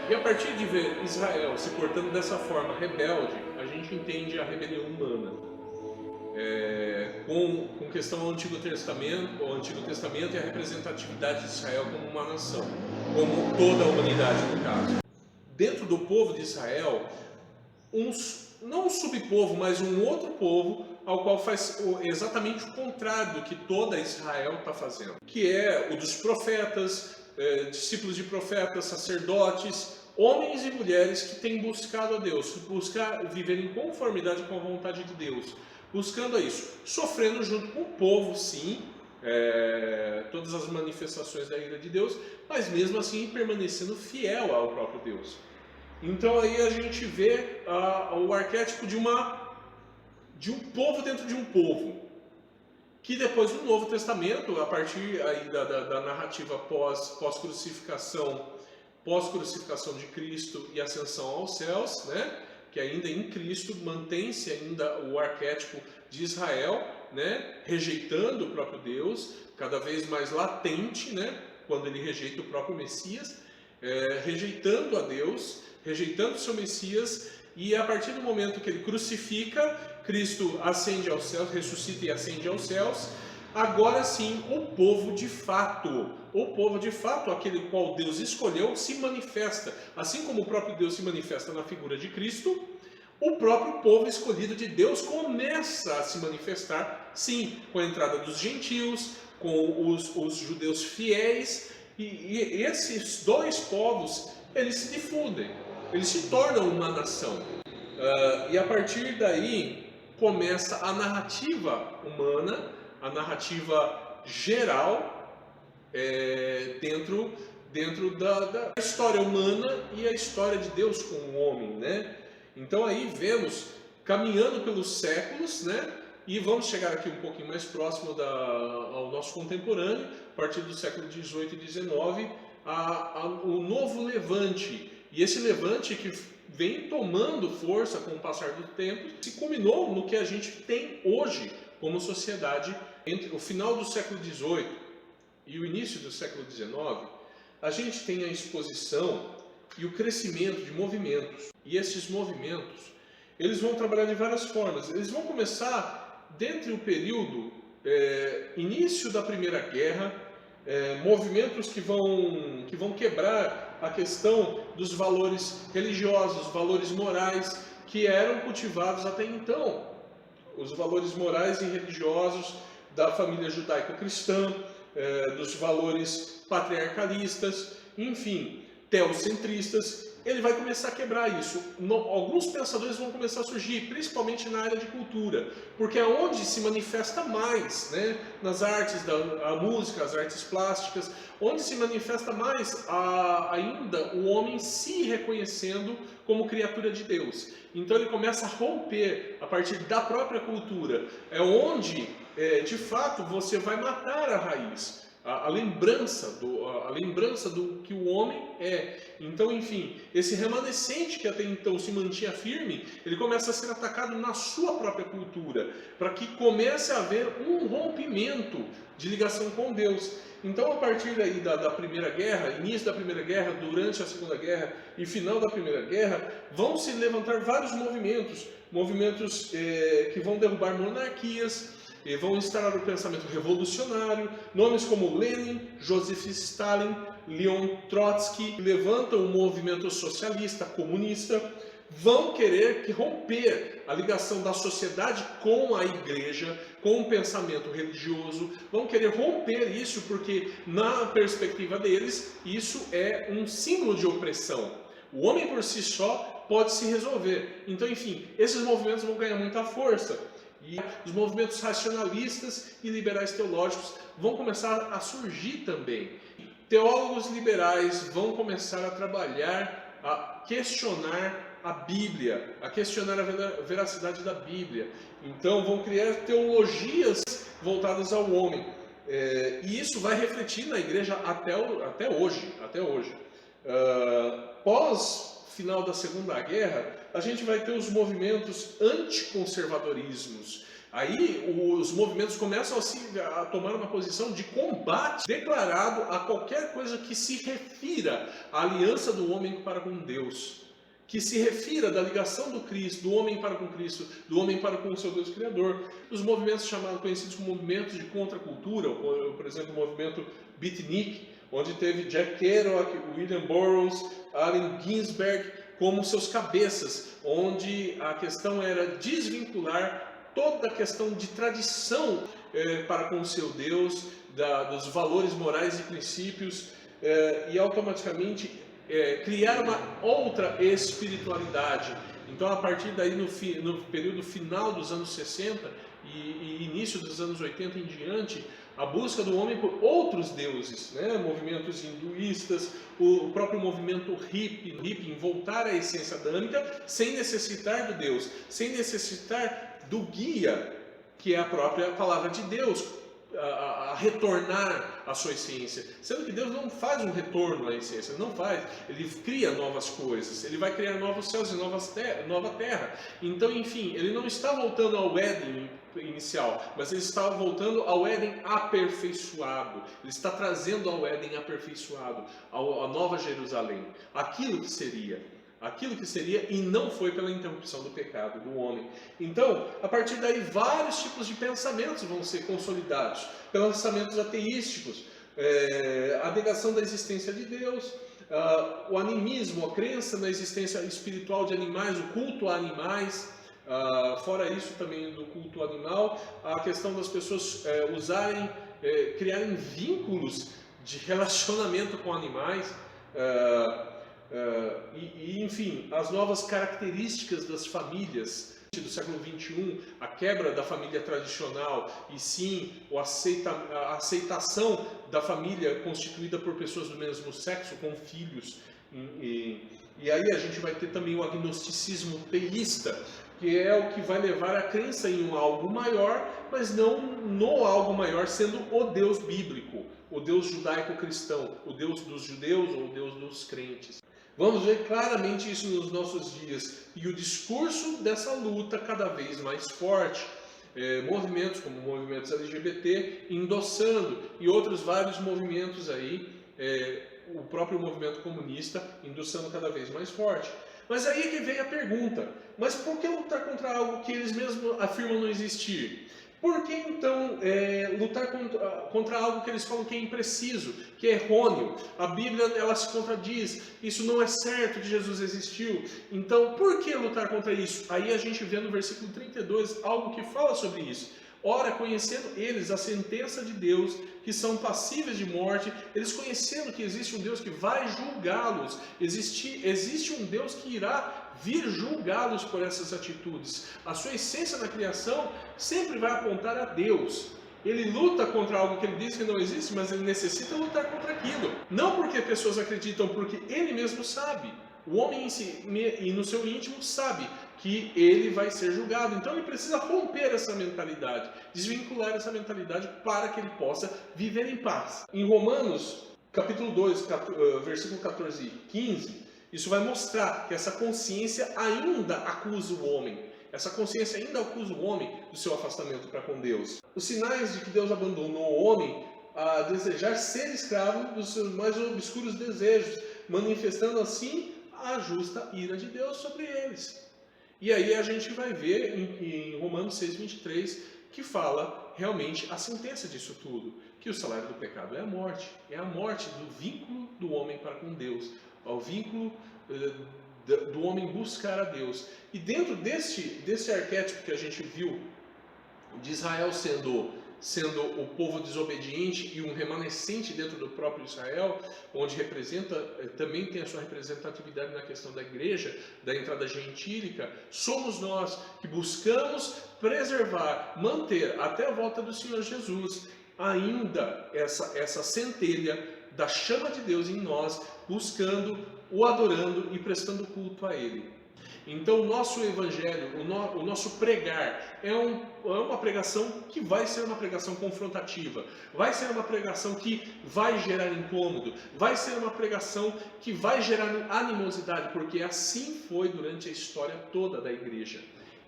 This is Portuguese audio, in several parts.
E a partir de ver Israel se portando dessa forma rebelde, a gente entende a rebelião humana. Com questão ao Antigo Testamento e a representatividade de Israel como uma nação, como toda a humanidade no caso. Dentro do povo de Israel, não um subpovo, mas um outro povo, ao qual faz exatamente o contrário do que toda Israel está fazendo, que é o dos profetas, discípulos de profetas, sacerdotes, homens e mulheres que têm buscado a Deus, buscar viver em conformidade com a vontade de Deus, buscando isso, sofrendo junto com o povo, sim, todas as manifestações da ira de Deus, mas mesmo assim permanecendo fiel ao próprio Deus. Então aí a gente vê o arquétipo de um povo dentro de um povo, que depois do Novo Testamento, a partir aí da narrativa pós-crucificação de Cristo e ascensão aos céus, né, que ainda em Cristo mantém-se ainda o arquétipo de Israel, né, rejeitando o próprio Deus, cada vez mais latente, né, quando ele rejeita o próprio Messias, rejeitando a Deus, rejeitando o seu Messias, e a partir do momento que ele crucifica, Cristo ascende aos céus, ressuscita e ascende aos céus. Agora sim, o povo de fato, aquele qual Deus escolheu, se manifesta. Assim como o próprio Deus se manifesta na figura de Cristo, o próprio povo escolhido de Deus começa a se manifestar, sim, com a entrada dos gentios, com os judeus fiéis, e esses dois povos, eles se difundem, eles se tornam uma nação. E a partir daí começa a narrativa humana, a narrativa geral, dentro da história humana e a história de Deus com o homem, né? Então aí vemos, caminhando pelos séculos, né? E vamos chegar aqui um pouquinho mais próximo ao nosso contemporâneo, a partir do século XVIII e XIX, o novo levante. E esse levante que vem tomando força com o passar do tempo, se culminou no que a gente tem hoje como sociedade. Entre o final do século XVIII e o início do século XIX, a gente tem a exposição e o crescimento de movimentos. E esses movimentos, eles vão trabalhar de várias formas. Eles vão começar dentre o período início da Primeira Guerra, movimentos que vão quebrar a questão dos valores religiosos, valores morais que eram cultivados até então. Os valores morais e religiosos da família judaico-cristã, dos valores patriarcalistas, enfim, teocentristas. Ele vai começar a quebrar isso. Alguns pensadores vão começar a surgir, principalmente na área de cultura, porque é onde se manifesta mais, né? Nas artes, a música, as artes plásticas, onde se manifesta mais ainda o homem se reconhecendo como criatura de Deus. Então ele começa a romper a partir da própria cultura. É onde, de fato, você vai matar a raiz. A lembrança do que o homem é. Então, enfim, esse remanescente que até então se mantinha firme, ele começa a ser atacado na sua própria cultura, para que comece a haver um rompimento de ligação com Deus. Então, a partir daí da Primeira Guerra, início da Primeira Guerra, durante a Segunda Guerra e final da Primeira Guerra, vão se levantar vários movimentos que vão derrubar monarquias, e vão instaurar o pensamento revolucionário. Nomes como Lenin, Joseph Stalin, Leon Trotsky levantam o movimento socialista, comunista, vão querer romper a ligação da sociedade com a igreja, com o pensamento religioso, vão querer romper isso porque, na perspectiva deles, isso é um símbolo de opressão. O homem por si só pode se resolver. Então, enfim, esses movimentos vão ganhar muita força. E os movimentos racionalistas e liberais teológicos vão começar a surgir também. Teólogos liberais vão começar a trabalhar, a questionar a Bíblia, a questionar a veracidade da Bíblia. Então vão criar teologias voltadas ao homem. E isso vai refletir na igreja até hoje. Pós final da Segunda Guerra, a gente vai ter os movimentos anticonservadorismos. Aí os movimentos começam a tomar uma posição de combate declarado a qualquer coisa que se refira à aliança do homem para com Deus, que se refira da ligação do Cristo, do homem para com Cristo, do homem para com o seu Deus Criador. Os movimentos conhecidos como movimentos de contracultura, por exemplo, o movimento beatnik, onde teve Jack Kerouac, William Burroughs, Allen Ginsberg como seus cabeças, onde a questão era desvincular toda a questão de tradição para com o seu Deus, dos valores morais e princípios, e automaticamente criar uma outra espiritualidade. Então, a partir daí, no período final dos anos 60 e início dos anos 80 em diante, a busca do homem por outros deuses, né? Movimentos hinduístas, o próprio movimento hippie em voltar à essência adâmica, sem necessitar do Deus, sem necessitar do guia, que é a própria palavra de Deus, a retornar à sua essência. Sendo que Deus não faz um retorno à essência, não faz. Ele cria novas coisas, ele vai criar novos céus e nova terra. Então, enfim, ele não está voltando ao Éden inicial, mas ele está voltando ao Éden aperfeiçoado. Ele está trazendo ao Éden aperfeiçoado, a nova Jerusalém, aquilo que seria e não foi pela interrupção do pecado do homem. Então, a partir daí, vários tipos de pensamentos vão ser consolidados. Pensamentos ateísticos, a negação da existência de Deus, o animismo, a crença na existência espiritual de animais, o culto a animais. Fora isso também do culto animal, a questão das pessoas criarem vínculos de relacionamento com animais, enfim, as novas características das famílias do século XXI, a quebra da família tradicional e sim a aceitação da família constituída por pessoas do mesmo sexo com filhos. E aí a gente vai ter também o agnosticismo teísta, que é o que vai levar a crença em um algo maior, mas não no algo maior sendo o Deus bíblico, o Deus judaico-cristão, o Deus dos judeus ou o Deus dos crentes. Vamos ver claramente isso nos nossos dias, e o discurso dessa luta cada vez mais forte. Movimentos como movimentos LGBT endossando, e outros vários movimentos aí, o próprio movimento comunista endossando cada vez mais forte. Mas aí é que vem a pergunta, mas por que lutar contra algo que eles mesmos afirmam não existir? Por que então lutar contra algo que eles falam que é impreciso, que é errôneo? A Bíblia ela se contradiz, isso não é certo que Jesus existiu. Então por que lutar contra isso? Aí a gente vê no versículo 32 algo que fala sobre isso. Ora, conhecendo eles a sentença de Deus, que são passíveis de morte, eles conhecendo que existe um Deus que vai julgá-los, existe um Deus que irá vir julgá-los por essas atitudes. A sua essência na criação sempre vai apontar a Deus. Ele luta contra algo que ele diz que não existe, mas ele necessita lutar contra aquilo. Não porque pessoas acreditam, porque ele mesmo sabe. O homem em si e no seu íntimo sabe que ele vai ser julgado. Então ele precisa romper essa mentalidade, desvincular essa mentalidade para que ele possa viver em paz. Em Romanos, capítulo 2, versículo 14 e 15, isso vai mostrar que essa consciência ainda acusa o homem. Essa consciência ainda acusa o homem do seu afastamento para com Deus. Os sinais de que Deus abandonou o homem a desejar ser escravo dos seus mais obscuros desejos, manifestando assim a justa ira de Deus sobre eles. E aí a gente vai ver em Romanos 6:23 que fala realmente a sentença disso tudo, que o salário do pecado é a morte do vínculo do homem para com Deus, ao vínculo do homem buscar a Deus. E dentro desse arquétipo que a gente viu de Israel sendo o povo desobediente e um remanescente dentro do próprio Israel, onde também tem a sua representatividade na questão da igreja, da entrada gentílica, somos nós que buscamos preservar, manter até a volta do Senhor Jesus ainda essa centelha da chama de Deus em nós, buscando, o adorando e prestando culto a Ele. Então o nosso evangelho, o nosso pregar é uma pregação que vai ser uma pregação confrontativa, vai ser uma pregação que vai gerar incômodo, vai ser uma pregação que vai gerar animosidade, porque assim foi durante a história toda da igreja.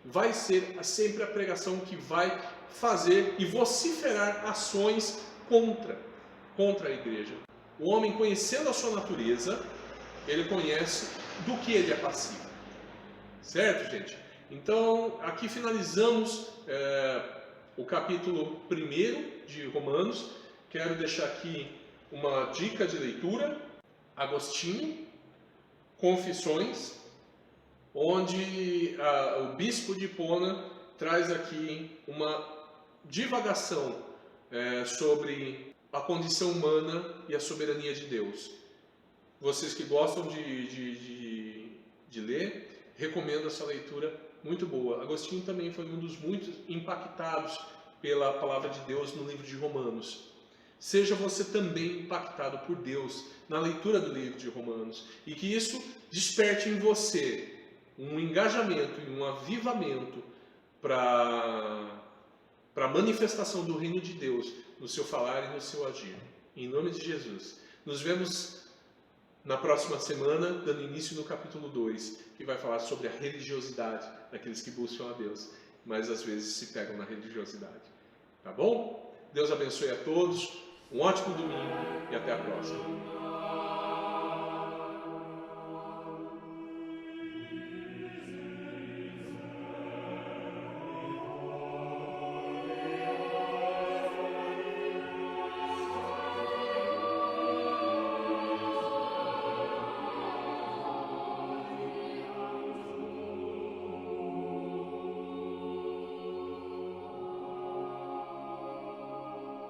vai ser sempre a pregação que vai fazer e vociferar ações contra a igreja. O homem, conhecendo a sua natureza, ele conhece do que ele é passivo. Certo, gente? Então, aqui finalizamos o capítulo 1 de Romanos. Quero deixar aqui uma dica de leitura. Agostinho, Confissões, onde o bispo de Hipona traz aqui uma divagação sobre a condição humana e a soberania de Deus. Vocês que gostam de ler, recomendo essa leitura, muito boa. Agostinho também foi um dos muitos impactados pela palavra de Deus no livro de Romanos. Seja você também impactado por Deus na leitura do livro de Romanos, e que isso desperte em você um engajamento e um avivamento para a manifestação do reino de Deus no seu falar e no seu agir. Em nome de Jesus. Nos vemos na próxima semana, dando início no capítulo 2, que vai falar sobre a religiosidade daqueles que buscam a Deus, mas às vezes se pegam na religiosidade. Tá bom? Deus abençoe a todos, um ótimo domingo e até a próxima.